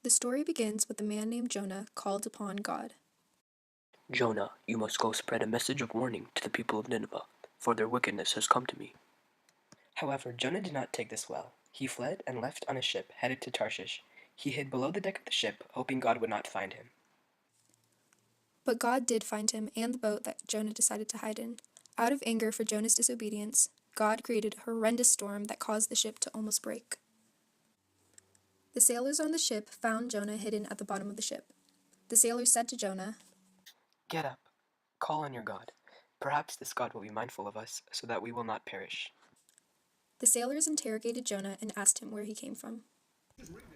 The story begins with a man named Jonah called upon God. Jonah, you must go spread a message of warning to the people of Nineveh, for their wickedness has come to me. However, Jonah did not take this well. He fled and left on a ship headed to Tarshish. He hid below the deck of the ship, hoping God would not find him. But God did find him and the boat that Jonah decided to hide in. Out of anger for Jonah's disobedience, God created a horrendous storm that caused the ship to almost break. The sailors on the ship found Jonah hidden at the bottom of the ship. The sailors said to Jonah, Get up, call on your God. Perhaps this God will be mindful of us, so that we will not perish. The sailors interrogated Jonah and asked him where he came from.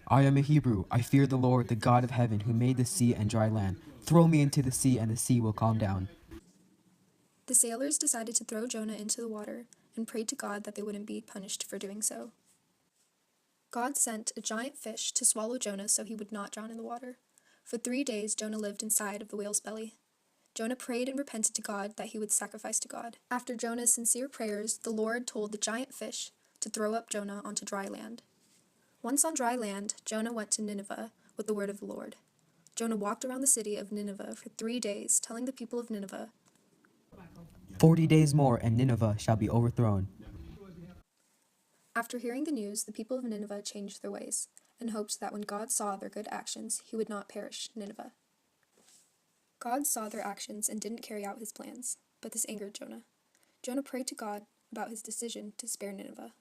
I am a Hebrew. I fear the Lord, the God of heaven, who made the sea and dry land. Throw me into the sea, and the sea will calm down. The sailors decided to throw Jonah into the water and prayed to God that they wouldn't be punished for doing so. God sent a giant fish to swallow Jonah so he would not drown in the water. For 3 days, Jonah lived inside of the whale's belly. Jonah prayed and repented to God that he would sacrifice to God. After Jonah's sincere prayers, the Lord told the giant fish to throw up Jonah onto dry land. Once on dry land, Jonah went to Nineveh with the word of the Lord. Jonah walked around the city of Nineveh for 3 days, telling the people of Nineveh, 40 days more, and Nineveh shall be overthrown. After hearing the news, the people of Nineveh changed their ways and hoped that when God saw their good actions, he would not perish Nineveh. God saw their actions and didn't carry out his plans, but this angered Jonah. Jonah prayed to God about his decision to spare Nineveh.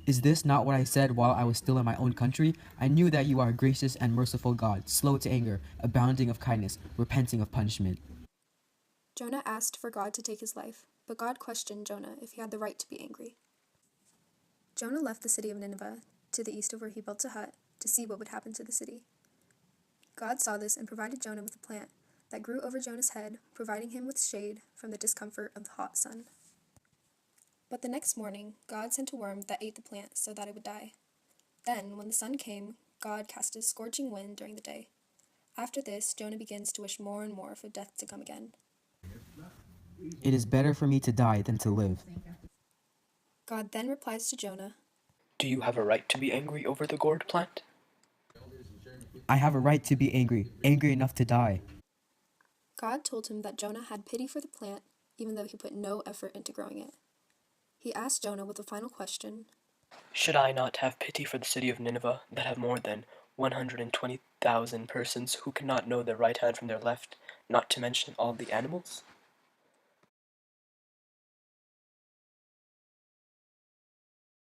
Is this not what I said while I was still in my own country? I knew that you are a gracious and merciful God, slow to anger, abounding of kindness, repenting of punishment. Jonah asked for God to take his life, but God questioned Jonah if he had the right to be angry. Jonah left the city of Nineveh to the east of where he built a hut to see what would happen to the city. God saw this and provided Jonah with a plant that grew over Jonah's head, providing him with shade from the discomfort of the hot sun. But the next morning, God sent a worm that ate the plant so that it would die. Then, when the sun came, God cast a scorching wind during the day. After this, Jonah begins to wish more and more for death to come again. It is better for me to die than to live. God then replies to Jonah, Do you have a right to be angry over the gourd plant? I have a right to be angry, angry enough to die. God told him that Jonah had pity for the plant, even though he put no effort into growing it. He asked Jonah with a final question, Should I not have pity for the city of Nineveh, that have more than 120,000 persons who cannot know their right hand from their left, not to mention all the animals?